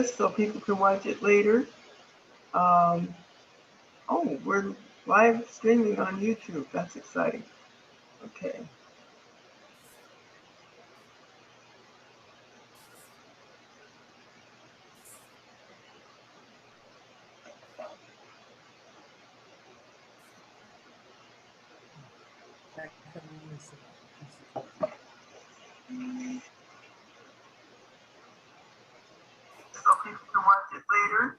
so people can watch it later. Um, oh, we're live streaming on YouTube. That's exciting. Okay. So people can watch it later.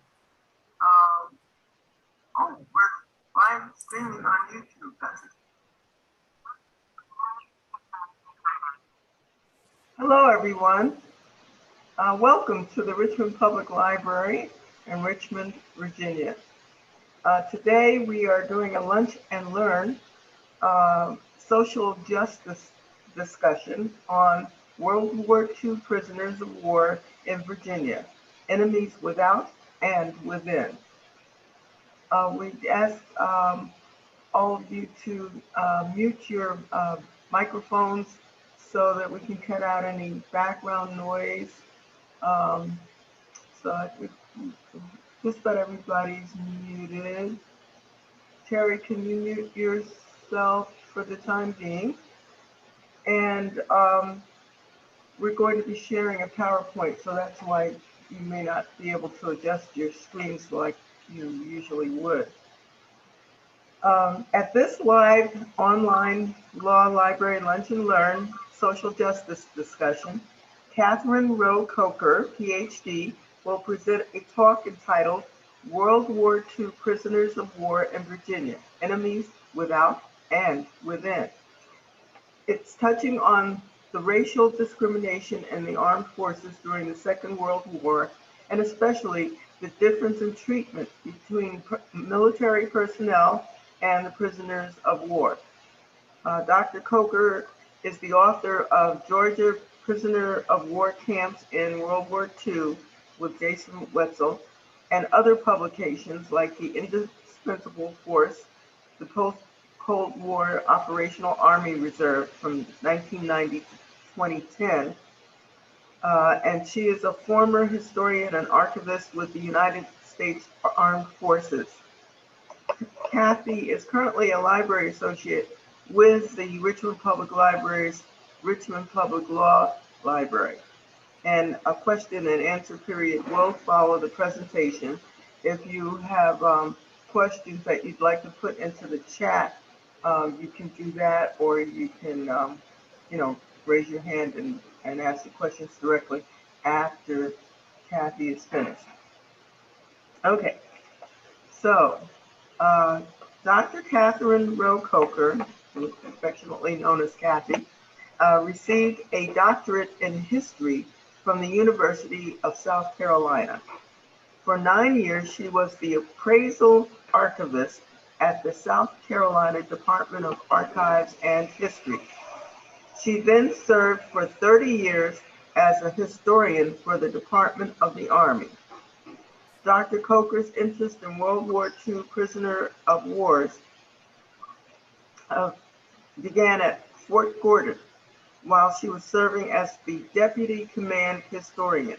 Oh, we're live streaming on YouTube. Hello, everyone. Welcome to the Richmond Public Library in Richmond, Virginia. Today we are doing a lunch and learn social justice discussion on World War II prisoners of war in Virginia, enemies without and within. We ask all of you to mute your microphones so that we can cut out any background noise. Um, so just about everybody's muted. Terry, can you mute yourself for the time being? And we're going to be sharing a PowerPoint, so that's why you may not be able to adjust your screens like you usually would. At this live online law library lunch and learn social justice discussion, Catherine Rowe Coker, PhD, will present a talk entitled World War II Prisoners of War in Virginia, Enemies Without and Within. It's touching on the racial discrimination in the armed forces during the Second World War, and especially the difference in treatment between military personnel and the prisoners of war. Dr. Coker is the author of Georgia Prisoner of War Camps in World War II with Jason Wetzel, and other publications like The Indispensable Force, the Post-Cold War Operational Army Reserve from 1990 to 2010. And she is a former historian and archivist with the United States Armed Forces. Kathy is currently a library associate with the Richmond Public Library's Richmond Public Law Library. And a question and answer period will follow the presentation. If you have questions that you'd like to put into the chat, you can do that, or you can, raise your hand and ask the questions directly after Kathy is finished. Okay, so Dr. Catherine Rowe Coker, affectionately known as Kathy, received a doctorate in history from the University of South Carolina. For 9 years, she was the appraisal archivist at the South Carolina Department of Archives and History. She then served for 30 years as a historian for the Department of the Army. Dr. Coker's interest in World War II prisoner of wars began at Fort Gordon while she was serving as the Deputy Command Historian.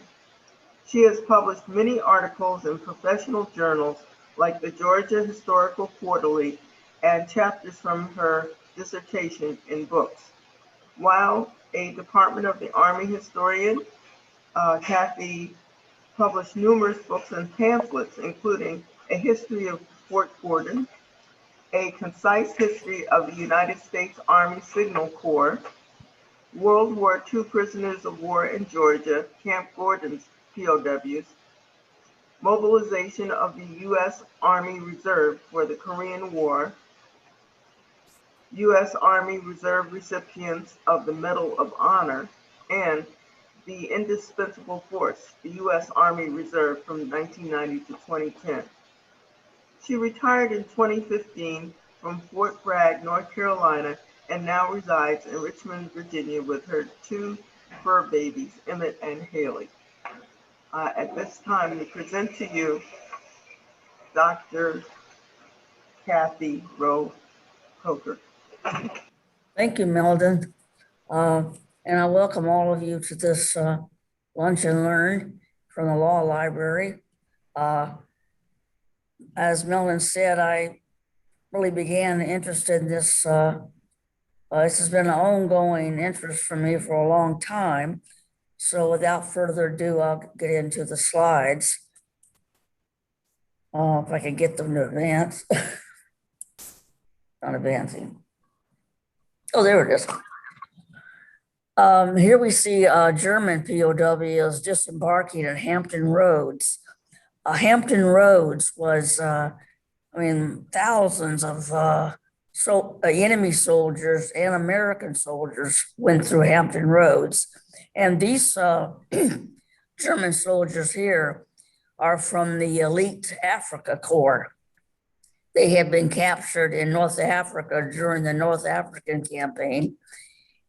She has published many articles in professional journals like the Georgia Historical Quarterly and chapters from her dissertation in books. While a Department of the Army historian, Kathy published numerous books and pamphlets, including A History of Fort Gordon, A Concise History of the United States Army Signal Corps, World War II Prisoners of War in Georgia, Camp Gordon's POWs, Mobilization of the U.S. Army Reserve for the Korean War, U.S. Army Reserve recipients of the Medal of Honor, and The Indispensable Force, the U.S. Army Reserve from 1990 to 2010. She retired in 2015 from Fort Bragg, North Carolina, and now resides in Richmond, Virginia with her 2 fur babies, Emmett and Haley. At this time, we present to you Dr. Kathy Rowe Coker. Thank you, Meldon. And I welcome all of you to this Lunch and Learn from the law library. As Melvin said, I really began interested in this. This has been an ongoing interest for me for a long time. So without further ado, I'll get into the slides. If I can get them to advance. Not advancing. Oh, there it is. Here we see German POWs disembarking at Hampton Roads. Hampton Roads was, thousands of enemy soldiers and American soldiers went through Hampton Roads. And these German soldiers here are from the elite Africa Corps. They had been captured in North Africa during the North African campaign.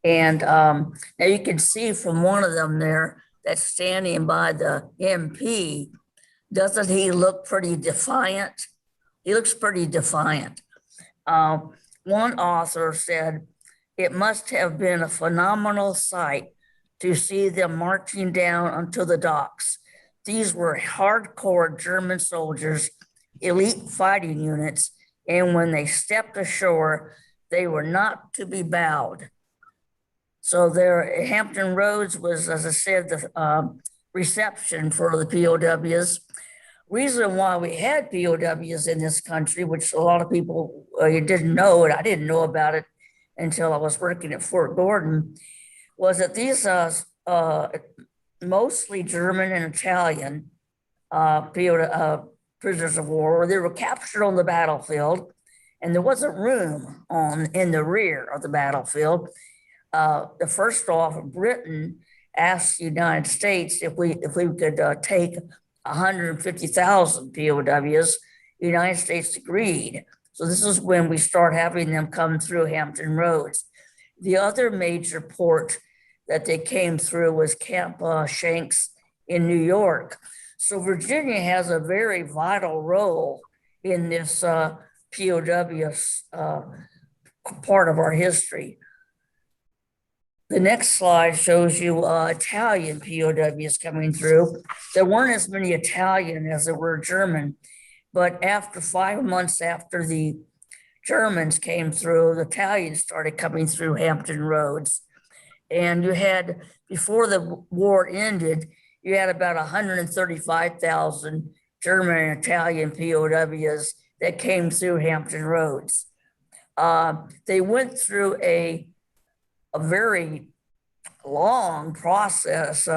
And now you can see from one of them there that's standing by the MP, doesn't he look pretty defiant? He looks pretty defiant. One author said, it must have been a phenomenal sight to see them marching down onto the docks. These were hardcore German soldiers, elite fighting units, and when they stepped ashore, they were not to be bowed. So there, Hampton Roads was, as I said, the reception for the POWs. Reason why we had POWs in this country, which a lot of people didn't know, and I didn't know about it until I was working at Fort Gordon, was that these mostly German and Italian prisoners of war, they were captured on the battlefield, and there wasn't room in the rear of the battlefield. The first off, Britain asked the United States if we could take 150,000 POWs. The United States agreed. So this is when we start having them come through Hampton Roads. The other major port that they came through was Camp Shanks in New York. So Virginia has a very vital role in this POW part of our history. The next slide shows you Italian POWs coming through. There weren't as many Italian as there were German, but after 5 months after the Germans came through, the Italians started coming through Hampton Roads. And you had, before the war ended, you had about 135,000 German and Italian POWs that came through Hampton Roads. They went through a very long process,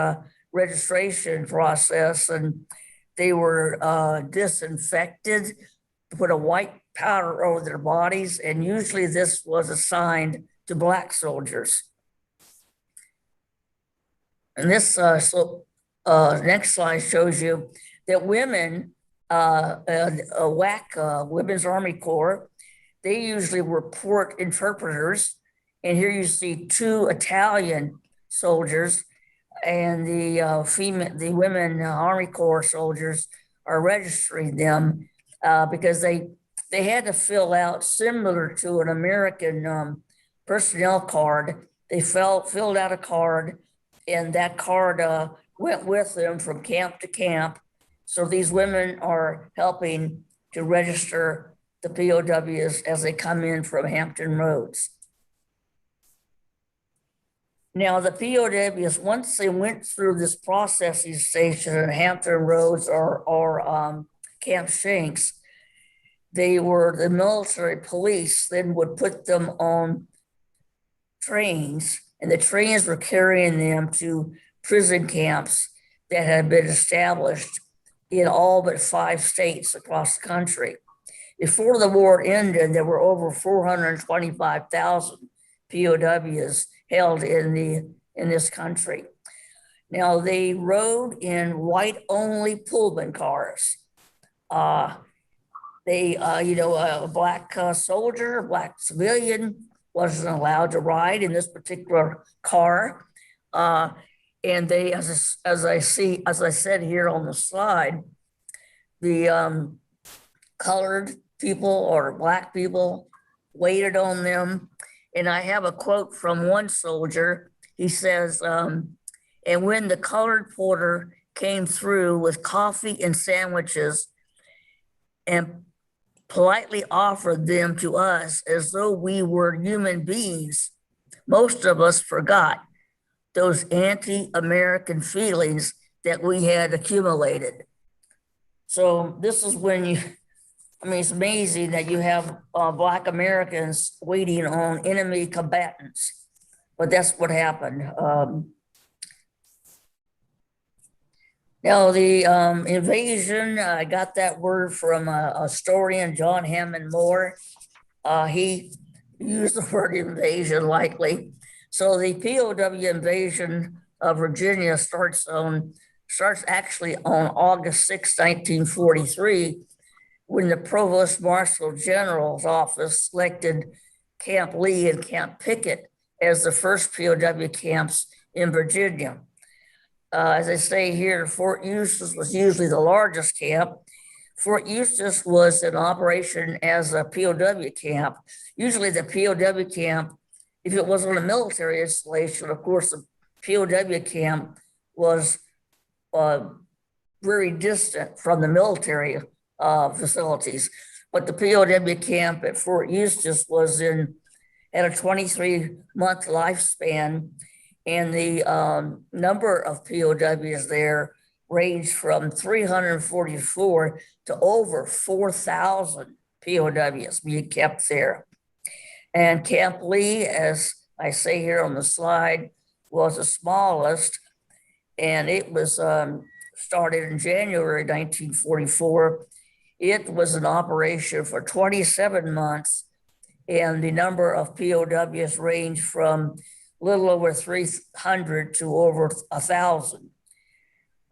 registration process, and they were disinfected, put a white powder over their bodies, and usually this was assigned to Black soldiers. And this next slide shows you that women, WWII, Women's Army Corps, they usually were port interpreters. And here you see 2 Italian soldiers, and the women Army Corps soldiers are registering them because they had to fill out, similar to an American personnel card. They filled out a card, and that card went with them from camp to camp. So these women are helping to register the POWs as they come in from Hampton Roads. Now, the POWs, once they went through this processing station at Hampton Roads or Camp Shanks, the military police then would put them on trains, and the trains were carrying them to prison camps that had been established in all but 5 states across the country. Before the war ended, there were over 425,000 POWs held in this country. Now, they rode in white-only Pullman cars. A black soldier, a black civilian wasn't allowed to ride in this particular car. And they, as I said here on the slide, the colored people or black people waited on them. And I have a quote from one soldier. He says, and when the colored porter came through with coffee and sandwiches and politely offered them to us as though we were human beings. Most of us forgot those anti-American feelings that we had accumulated. So this is when you, I mean, it's amazing that you have Black Americans waiting on enemy combatants, but that's what happened. Now the invasion, I got that word from a historian, John Hammond Moore. He used the word invasion likely. So the POW invasion of Virginia starts actually on August 6, 1943, when the Provost Marshal General's office selected Camp Lee and Camp Pickett as the first POW camps in Virginia. As I say here, Fort Eustis was usually the largest camp. Fort Eustis was in operation as a POW camp. Usually the POW camp, if it was on a military installation, of course, the POW camp was very distant from the military facilities. But the POW camp at Fort Eustis was at a 23-month lifespan, and the number of POWs there ranged from 344 to over 4,000 POWs being kept there. And Camp Lee, as I say here on the slide, was the smallest, and it was started in January 1944. It was in operation for 27 months, and the number of POWs ranged from little over 300 to over 1,000.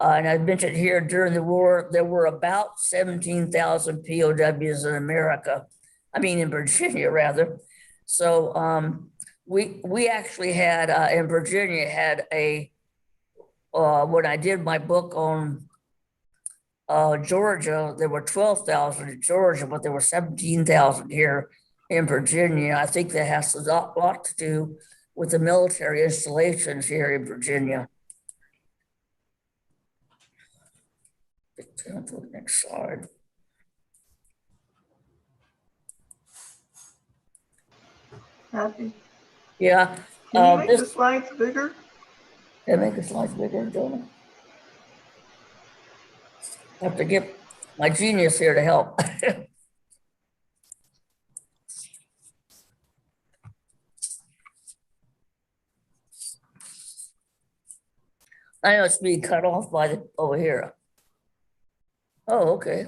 And I mentioned here during the war, there were about 17,000 POWs in America, in Virginia rather. So we actually had, in Virginia, had when I did my book on Georgia, there were 12,000 in Georgia, but there were 17,000 here in Virginia. I think that has a lot to do with the military installations here in Virginia. Turn to the next slide. Happy. Yeah. Can you make the slides bigger? Can I make the slides bigger, Jonah? I have to get my genius here to help. I know it's being cut off by over here. Oh, okay.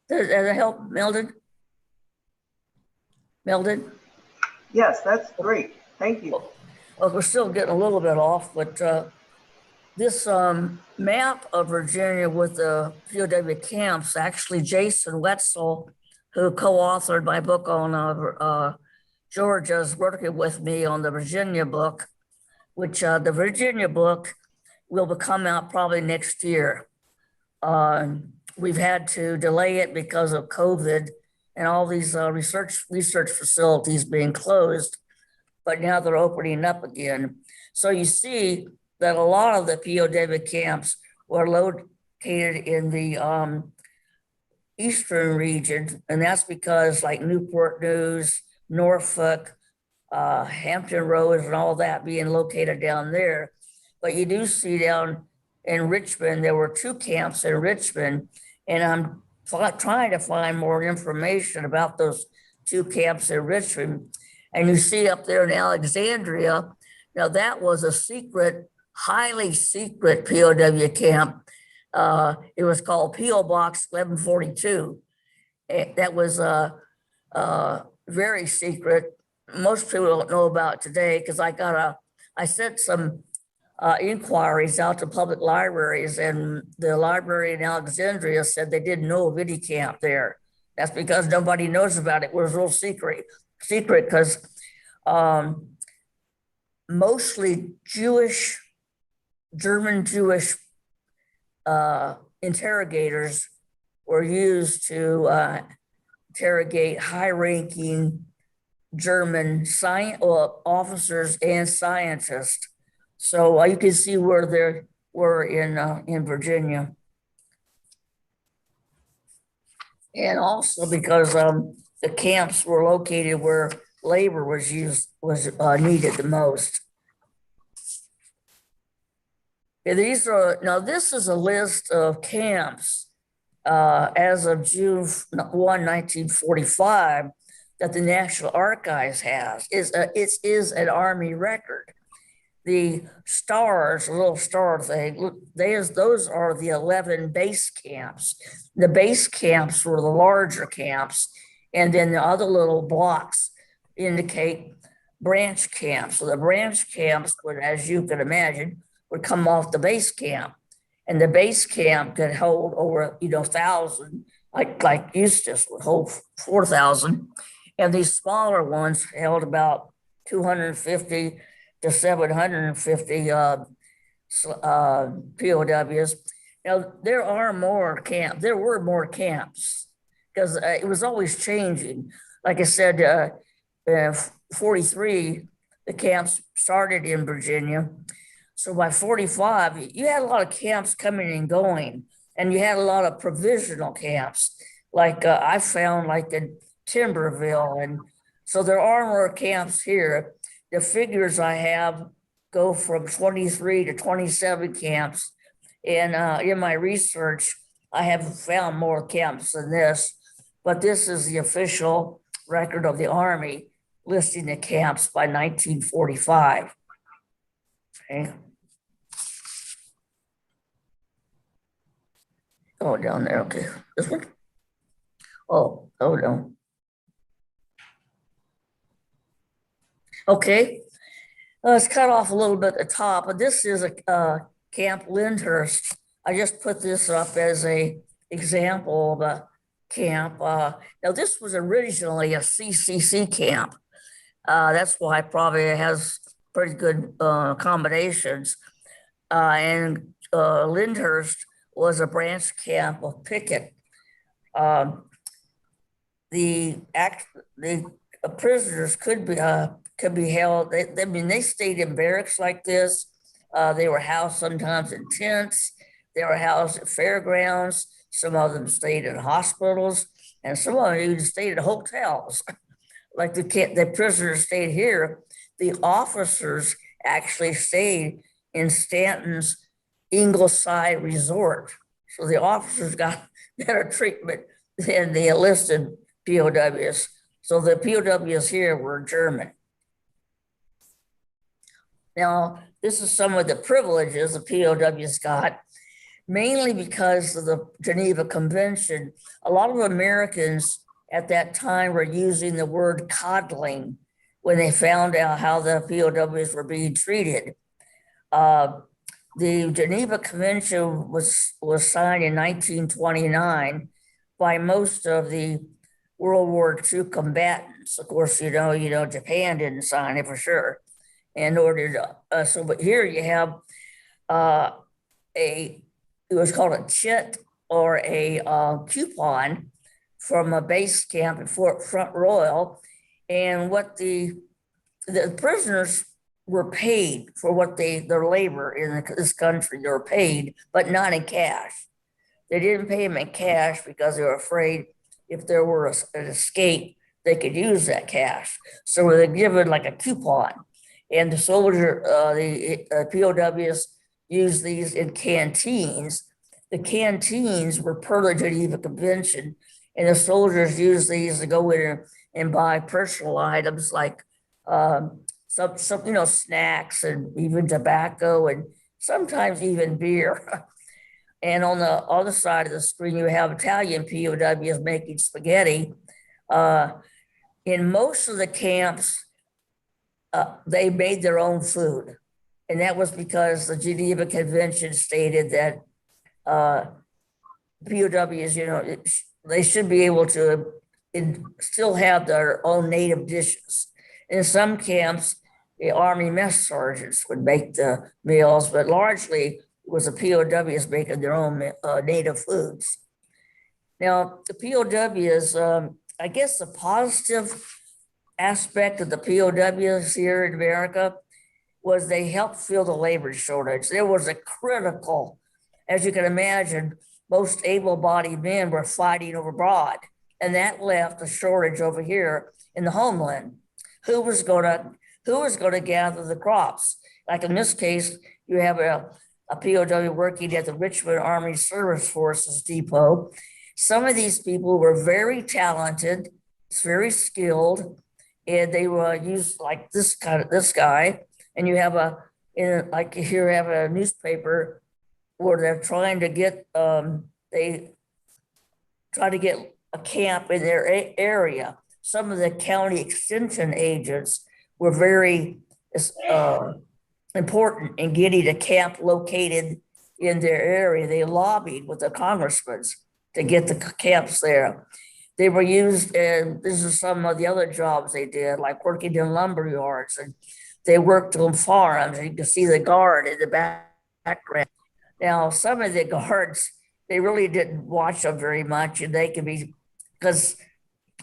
Does that help, Meldon? Meldon? Yes, that's great. Thank you. Well, we're still getting a little bit off, but this map of Virginia with the POW camps, actually Jason Wetzel, who co-authored my book on Georgia, is working with me on the Virginia book, which the Virginia book will come out probably next year. We've had to delay it because of COVID and all these research facilities being closed, but now they're opening up again. So you see that a lot of the POW camps were located in the eastern region, and that's because like Newport News, Norfolk, Hampton Roads, and all that being located down there. But you do see down in Richmond, there were 2 camps in Richmond, and I'm trying to find more information about those 2 camps in Richmond. And you see up there in Alexandria, now that was a secret, highly secret POW camp. It was called P.O. Box 1142. That was very secret. Most people don't know about it today because I sent some inquiries out to public libraries, and the library in Alexandria said they didn't know of any camp there. That's because nobody knows about it. It was real secret because mostly Jewish, German Jewish interrogators were used to interrogate high-ranking German officers and scientists. So you can see where they were in Virginia. And also because the camps were located where labor was needed the most. Okay, this is a list of camps as of June 1, 1945, that the National Archives has. It is an Army record. The stars, a little star thing, those are the 11 base camps. The base camps were the larger camps, and then the other little blocks indicate branch camps. So the branch camps would, as you can imagine, would come off the base camp. And the base camp could hold over, 1,000, like Eustis would hold 4,000. And these smaller ones held about 250 to 750 POWs. Now, there were more camps because it was always changing. Like I said, 43, the camps started in Virginia. So by 45, you had a lot of camps coming and going, and you had a lot of provisional camps, like I found like in Timberville. And so there are more camps here. The figures I have go from 23 to 27 camps. And in my research, I have found more camps than this, but this is the official record of the Army listing the camps by 1945. Okay. Oh, down there, okay. This one? Oh, no. Okay, let's cut off a little bit at the top, but this is a Camp Lindhurst. I just put this up as a example of a camp. Now this was originally a CCC camp. That's why it probably has pretty good accommodations. And Lindhurst was a branch camp of Pickett. The prisoners could be held. They stayed in barracks like this. They were housed sometimes in tents. They were housed at fairgrounds. Some of them stayed in hospitals, and some of them even stayed in hotels. Like the prisoners stayed here. The officers actually stayed in Stanton's Ingleside Resort. So the officers got better treatment than the enlisted POWs. So the POWs here were German. Now, this is some of the privileges the POWs got, mainly because of the Geneva Convention. A lot of Americans at that time were using the word coddling when they found out how the POWs were being treated. The Geneva Convention was signed in 1929 by most of the World War II combatants. Of course, Japan didn't sign it for sure. In order to, but here you have it was called a chit or a coupon from a base camp at Fort Front Royal, and what the prisoners were paid for their labor in this country. They were paid, but not in cash. They didn't pay them in cash because they were afraid if there were an escape, they could use that cash. So they were given like a coupon, and the POWs used these in canteens. The canteens were per the Geneva Convention, and the soldiers used these to go in and buy personal items like some snacks and even tobacco and sometimes even beer. And on the other side of the screen, you have Italian POWs making spaghetti. In most of the camps, they made their own food. And that was because the Geneva Convention stated that POWs, they should be able to still have their own native dishes. In some camps, the Army mess sergeants would make the meals, but largely it was the POWs making their own native foods. Now, the POWs, I guess the positive aspect of the POWs here in America was they helped fill the labor shortage. There was a critical, as you can imagine, most able-bodied men were fighting abroad, and that left a shortage over here in the homeland. Who was going to gather the crops? Like in this case, you have a POW working at the Richmond Army Service Forces Depot. Some of these people were very talented, very skilled, and they were used like this guy. And you have like here have a newspaper where they're trying to get, they try to get a camp in their area. Some of the county extension agents were very important in getting a camp located in their area. They lobbied with the congressmen to get the camps there. They were used, and this is some of the other jobs they did, like working in lumber yards, and they worked on farms. You can see the guard in the background. Now, some of the guards, they really didn't watch them very much, and they could be, because,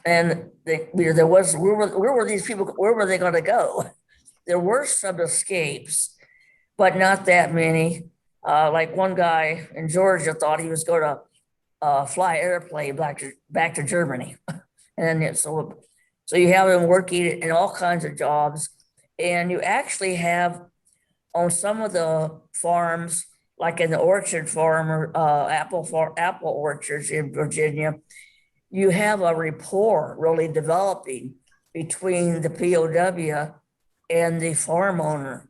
and there was, where were these people, where were they going to go? There were some escapes, but not that many. Like one guy in Georgia thought he was going to fly airplane back to Germany. And so you have them working in all kinds of jobs. And you actually have on some of the farms, like in the orchard farm or apple orchards in Virginia, you have a rapport really developing between the POW and the farm owner.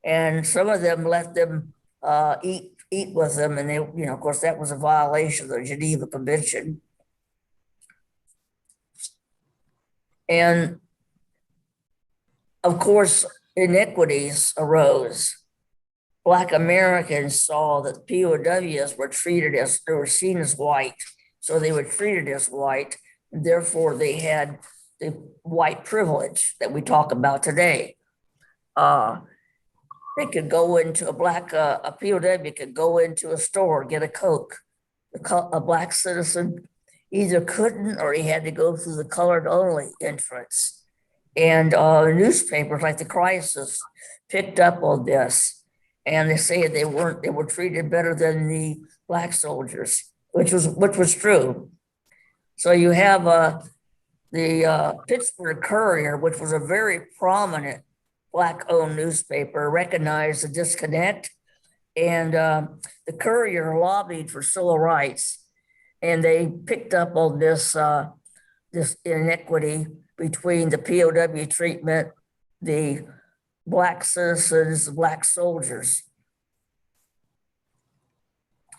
And some of them let them eat with them. And they, of course, that was a violation of the Geneva Convention. And of course, inequities arose. Black Americans saw that POWs were they were seen as white. So they were treated as white. And therefore, they had the white privilege that we talk about today. They could go into a POW could go into a store, get a Coke. A Black citizen either couldn't or he had to go through the colored only entrance. And newspapers like the Crisis picked up on this, and they say they were treated better than the Black soldiers, which was true. So you have the Pittsburgh Courier, which was a very prominent Black-owned newspaper, recognized the disconnect, and the Courier lobbied for civil rights, and they picked up on this inequity between the POW treatment, the Black citizens, the Black soldiers.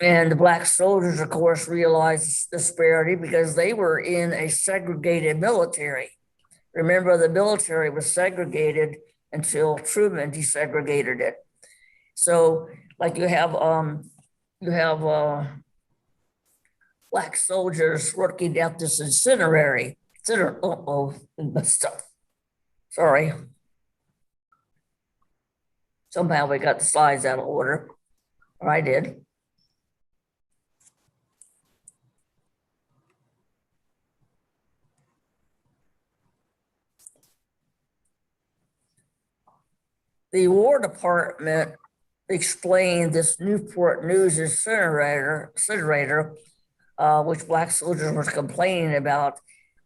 And the Black soldiers, of course, realized this disparity because they were in a segregated military. Remember, the military was segregated until Truman desegregated it. So, like you have Black soldiers working at this incinerator. Sorry. Somehow we got the slides out of order, or I did. The War Department explained this Newport News incinerator, which Black soldiers were complaining about.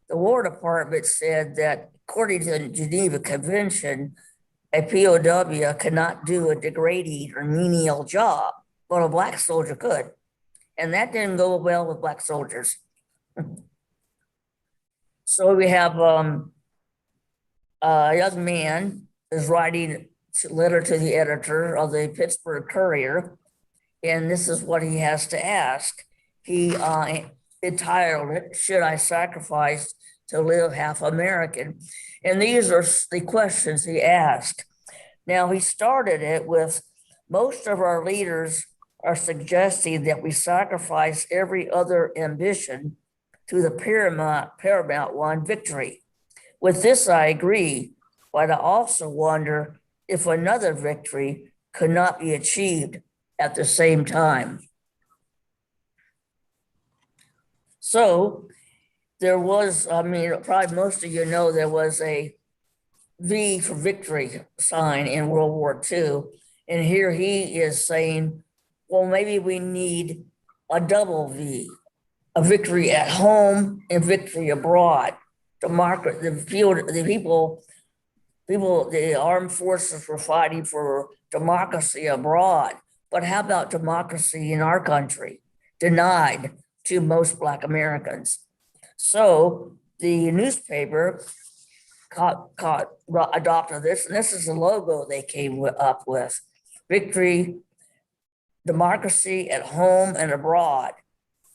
The War Department said that according to the Geneva Convention, a POW cannot do a degrading or menial job, but a Black soldier could. And that didn't go well with Black soldiers. So we have a young man is writing a letter to the editor of the Pittsburgh Courier, and this is what he has to ask. He entitled it, "Should I Sacrifice to Live Half American?" And these are the questions he asked. Now, he started it with, most of our leaders are suggesting that we sacrifice every other ambition to the paramount one, victory. With this, I agree. but I also wonder if another victory could not be achieved at the same time. So there was, I mean, probably most of you know there was a V for victory sign in World War II. And here he is saying, well, maybe we need a double V, a victory at home and victory abroad. The armed forces were fighting for democracy abroad. But how about democracy in our country? Denied to most Black Americans. So the newspaper adopted this, and this is the logo they came up with: victory, democracy at home and abroad.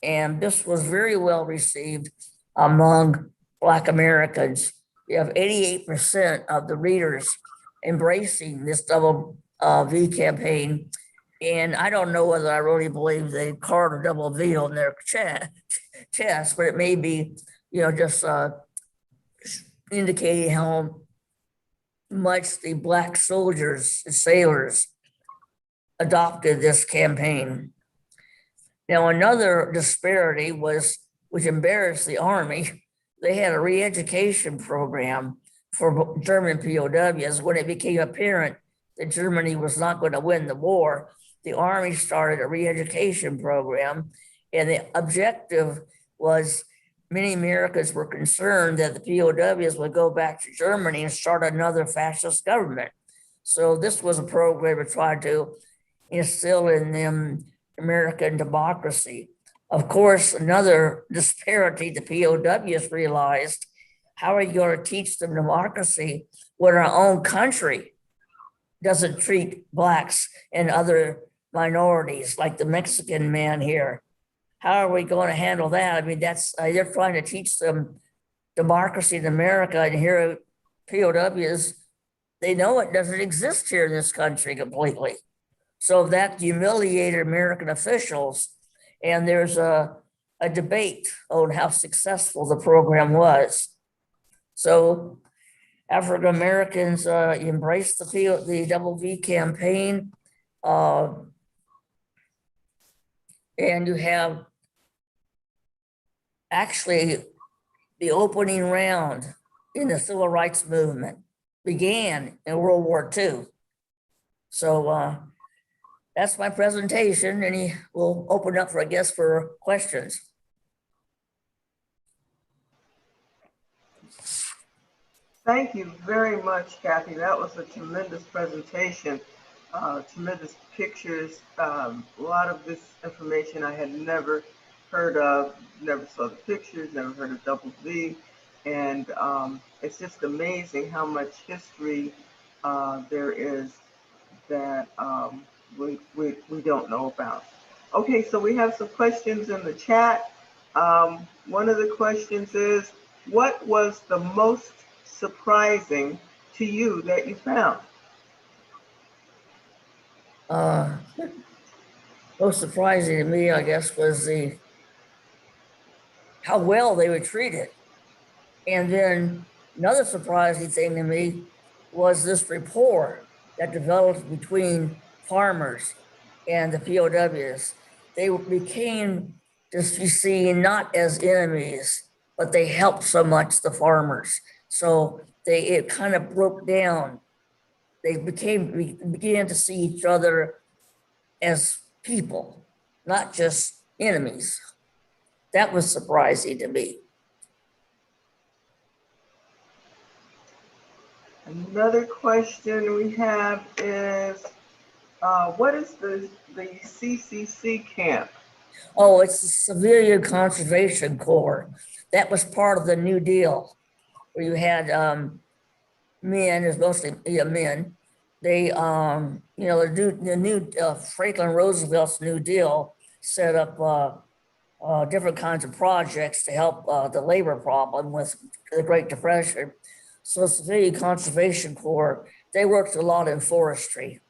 And this was very well received among Black Americans. You have 88% of the readers embracing this double V campaign. And I don't know whether I really believe they carved a double V on their chest, but it may be, just indicating how much the Black soldiers and sailors adopted this campaign. Now, another disparity was, which embarrassed the Army, they had a re-education program for German POWs. When it became apparent that Germany was not going to win the war, the Army started a re-education program, and the objective was many Americans were concerned that the POWs would go back to Germany and start another fascist government. So this was a program that tried to instill in them American democracy. Of course, another disparity the POWs realized: how are you going to teach them democracy when our own country doesn't treat Blacks and other minorities, like the Mexican man here? How are we going to handle that? I mean, that's they're trying to teach them democracy in America, and here POWs, they know it doesn't exist here in this country completely. So that humiliated American officials, and there's a debate on how successful the program was. So African Americans embraced the double V campaign, and you have actually the opening round in the civil rights movement began in World War II. So that's my presentation, and he will open up for, I guess, for questions. Thank you very much, Kathy. That was a tremendous presentation, tremendous pictures. A lot of this information I had never heard of, never saw the pictures, never heard of double V. And it's just amazing how much history there is that we don't know about. Okay, so we have some questions in the chat. One of the questions is, what was the most surprising to you that you found? Most surprising to me, I guess, was how well they were treated. And then another surprising thing to me was this rapport that developed between farmers and the POWs. They became just be seen not as enemies, but they helped so much the farmers. So it kind of broke down. We began to see each other as people, not just enemies. That was surprising to me. Another question we have is, what is the CCC Camp? Oh, it's the Civilian Conservation Corps. That was part of the New Deal, where you had men, it's mostly men. They, the new Franklin Roosevelt's New Deal set up different kinds of projects to help the labor problem with the Great Depression. So Civilian Conservation Corps, they worked a lot in forestry.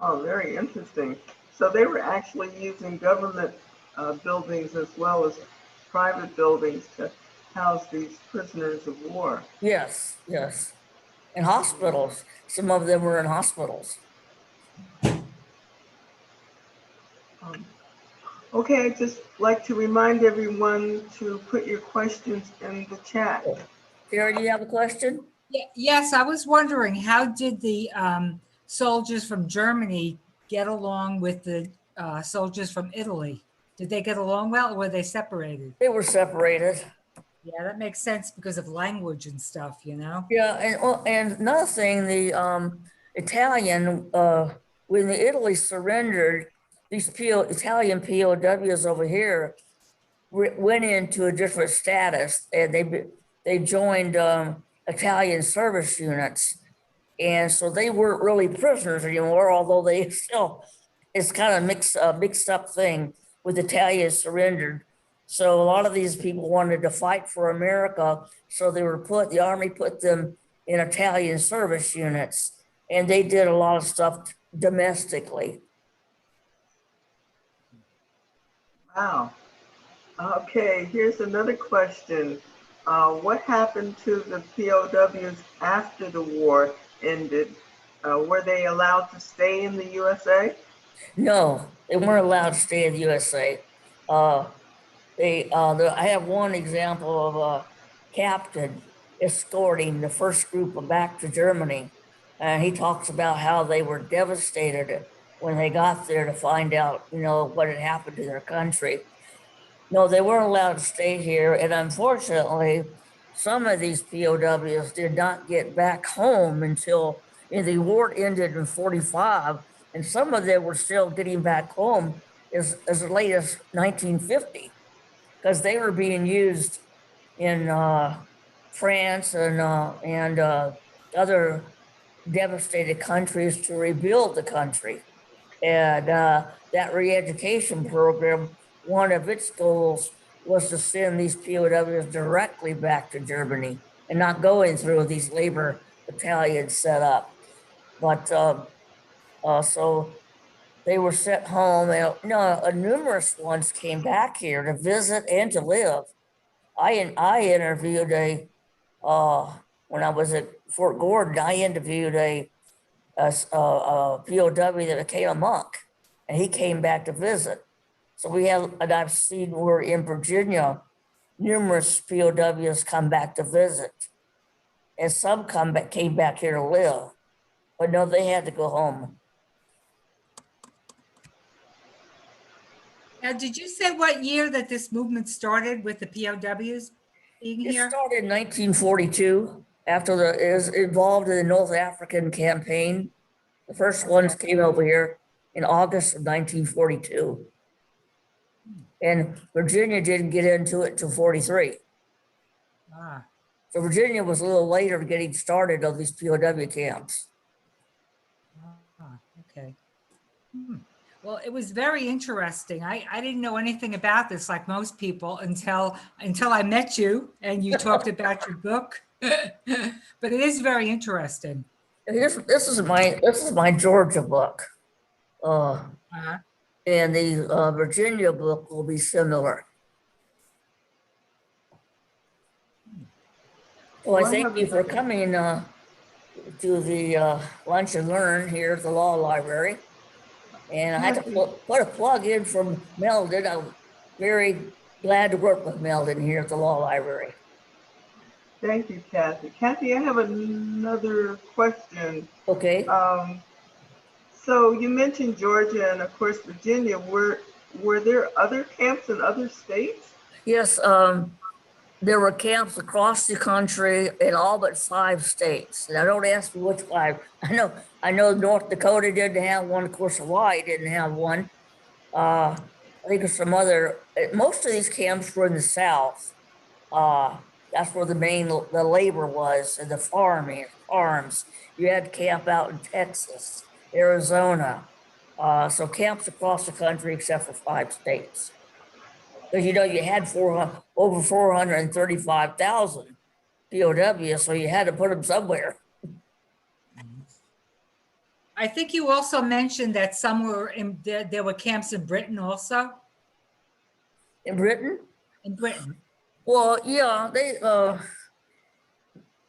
Oh, very interesting. So they were actually using government buildings as well as private buildings to house these prisoners of war. Yes, yes. In hospitals. Some of them were in hospitals. Okay, I'd just like to remind everyone to put your questions in the chat. Kara, do you have a question? Yes, I was wondering, how did the soldiers from Germany get along with the soldiers from Italy? Did they get along well, or were they separated? They were separated. Yeah, that makes sense because of language and stuff, you know? Yeah, and another thing, the Italian, when the Italy surrendered, these Italian POWs over here went into a different status, and they joined Italian service units, and so they weren't really prisoners anymore. Although they still, it's kind of mixed up thing with Italians surrendered. So a lot of these people wanted to fight for America, so the army put them in Italian service units, and they did a lot of stuff domestically. Wow. Okay, here's another question. What happened to the POWs after the war ended? Were they allowed to stay in the USA? No, they weren't allowed to stay in the USA. I have one example of a captain escorting the first group back to Germany. And he talks about how they were devastated when they got there to find out, what had happened to their country. No, they weren't allowed to stay here. And unfortunately, some of these POWs did not get back home until the war ended in 1945. And some of them were still getting back home as late as 1950. Because they were being used in France and other devastated countries to rebuild the country. And that re-education program, one of its goals was to send these POWs directly back to Germany and not going through these labor battalions set up. But so they were sent home. Numerous ones came back here to visit and to live. I interviewed when I was at Fort Gordon, I interviewed a POW that became a monk, and he came back to visit. So and I've seen where in Virginia, numerous POWs come back to visit, and some came back here to live, but no, they had to go home. Now, did you say what year that this movement started with the POWs being here? It started in 1942 after it was involved in the North African campaign. The first ones came over here in August of 1942. And Virginia didn't get into it until 43. Ah. So Virginia was a little later getting started on these POW camps. Ah, okay. Well, it was very interesting. I didn't know anything about this, like most people, until I met you and you talked about your book. But it is very interesting. This is my Georgia book, and the Virginia book will be similar. Well, I thank you for coming to the Lunch and Learn here at the Law Library. And I had to put a plug in from Meldon. I'm very glad to work with Meldon here at the Law Library. Thank you, Kathy. Kathy, I have another question. Okay. So you mentioned Georgia and of course Virginia. Were there other camps in other states? Yes, there were camps across the country in all but 5 states. Now don't ask me which 5. I know North Dakota didn't have one. Of course, Hawaii didn't have one. I think there's some other. Most of these camps were in the South. That's where the labor was, and the farms. You had camp out in Texas, Arizona. So camps across the country except for 5 states. Because you had over 435,000 POWs, so you had to put them somewhere. I think you also mentioned that there were camps in Britain also. In Britain? In Britain. Well, yeah, they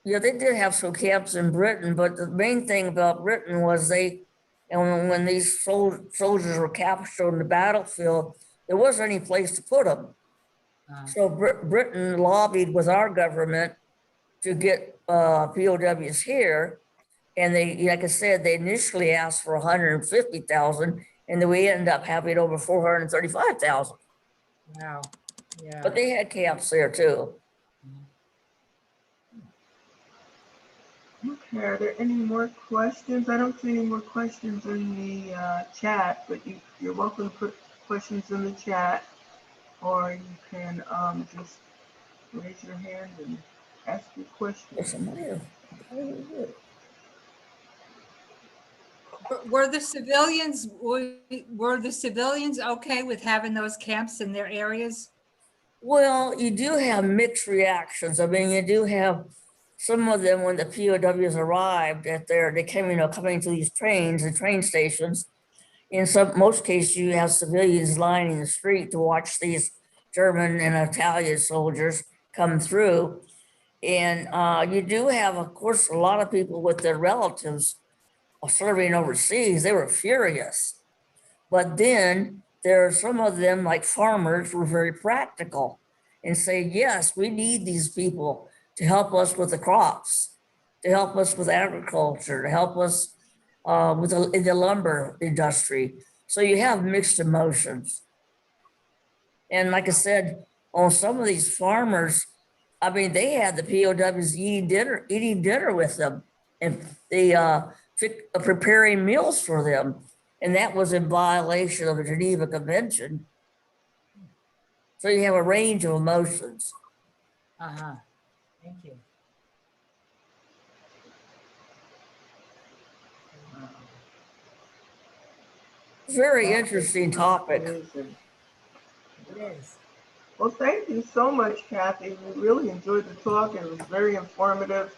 did have some camps in Britain, but the main thing about Britain was and when these soldiers were captured on the battlefield, there wasn't any place to put them. So Britain lobbied with our government to get POWs here. And they, like I said, they initially asked for 150,000, and then we ended up having over 435,000. Wow. Yeah. But they had camps there too. Okay, are there any more questions? I don't see any more questions in the chat, but you're welcome to put questions in the chat, or you can just raise your hand and ask your question. Were the civilians okay with having those camps in their areas? Well, you do have mixed reactions. I mean, you do have some of them when the POWs arrived they came, coming to these trains and train stations. In most cases, you have civilians lining the street to watch these German and Italian soldiers come through. And you do have, of course, a lot of people with their relatives serving overseas. They were furious. But then there are some of them, like farmers, were very practical and say, yes, we need these people to help us with the crops, to help us with agriculture, to help us in the lumber industry. So you have mixed emotions. And like I said, on some of these farmers, I mean, they had the POWs eating dinner with them, and they preparing meals for them. And that was in violation of the Geneva Convention. So you have a range of emotions. Thank you. Very interesting topic. Amazing. It is. Well, thank you so much, Kathy. We really enjoyed the talk. It was very informative.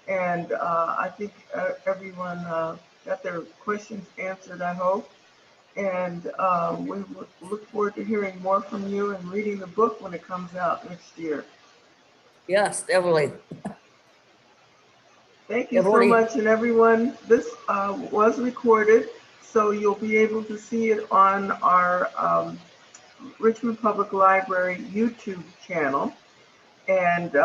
And I think everyone got their questions answered, I hope. And we look forward to hearing more from you and reading the book when it comes out next year. Yes, definitely. Thank you so much. And everyone, this was recorded, so you'll be able to see it on our Richmond Public Library YouTube channel. And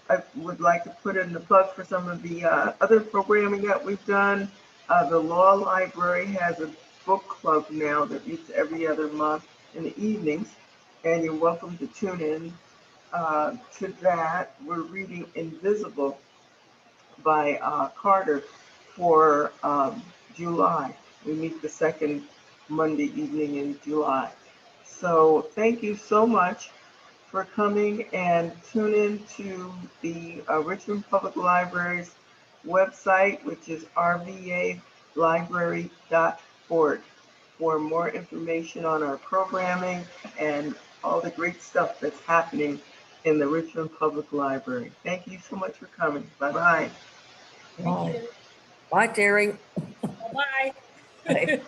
I would like to put in the plug for some of the other programming that we've done. The Law Library has a book club now that meets every other month in the evenings, and you're welcome to tune in to that. We're reading Invisible by Carter for July. We meet the second Monday evening in July. So thank you so much for coming, and tune in to the Richmond Public Library's website, which is rvalibrary.org, for more information on our programming and all the great stuff that's happening in the Richmond Public Library. Thank you so much for coming. Bye-bye. Bye, Terry. Bye-bye. Bye.